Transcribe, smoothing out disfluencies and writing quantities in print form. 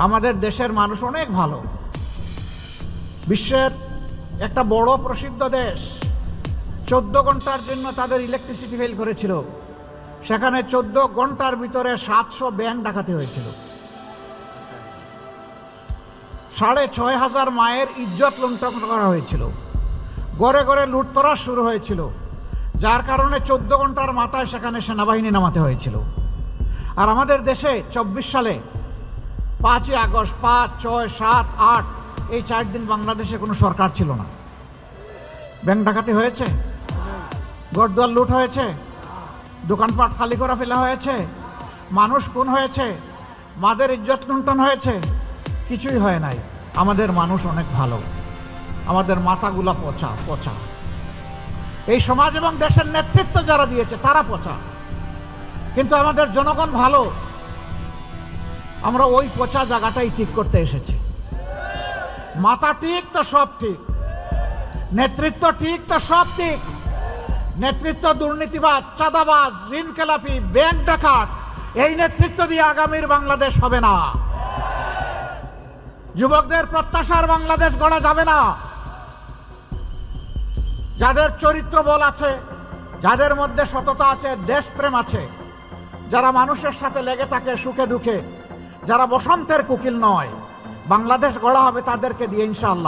আমাদের দেশের মানুষ অনেক ভালো। বিশ্বের একটা বড় প্রসিদ্ধ দেশ 14 ঘন্টার জন্য তাদের ইলেকট্রিসিটি ফেল করেছিল, সেখানে 14 ঘন্টার ভিতরে 700 ব্যাংক ডাকাতি হয়েছিল। 6,500 মায়ের ইজ্জত লুণ্ঠন করা হয়েছিল, ঘরে ঘরে লুটতরাজ শুরু হয়েছিল, যার কারণে 14 ঘন্টার মাথায় সেখানে সেনাবাহিনী নামাতে হয়েছিল। আর আমাদের দেশে 24 সালে 5ই আগস্ট 5, 6, 7, 8 এই 4 দিন বাংলাদেশে কোনো সরকার ছিল না। ব্যাংক ডাকাতি হয়েছে, ঘরদুয়ার লুট হয়েছে, দোকানপাট খালি করা ফেলা হয়েছে, মানুষ খুন হয়েছে, মাদের ইজ্জত লুণ্ঠন হয়েছে, কিছুই হয় নাই। আমাদের মানুষ অনেক ভালো, আমাদের মাথাগুলা পচা পচা। এই সমাজ এবং দেশের নেতৃত্ব যারা দিয়েছে তারা পচা, কিন্তু আমাদের জনগণ ভালো। আমরা ওই পচা জায়গাটাই ঠিক করতে এসেছি। মাথা ঠিক তো সব ঠিক, নেতৃত্ব ঠিক তো সব ঠিক। নেতৃত্ব দুর্নীতিবাজ, চাঁদাবাজ, ঋণ খেলাপি, ব্যাংক ডাকাত, এই নেতৃত্ব দিয়ে আগামীর বাংলাদেশ হবে না। যুবকদের প্রত্যাশার বাংলাদেশ গড়া যাবে না। যাদের চরিত্র বল আছে, যাদের মধ্যে সততা আছে, দেশপ্রেম আছে, যারা মানুষের সাথে লেগে থাকে সুখে দুঃখে, যারা বসন্তের কোকিল নয়, বাংলাদেশ গড়া হবে তাদেরকে দিয়ে ইনশাআল্লাহ।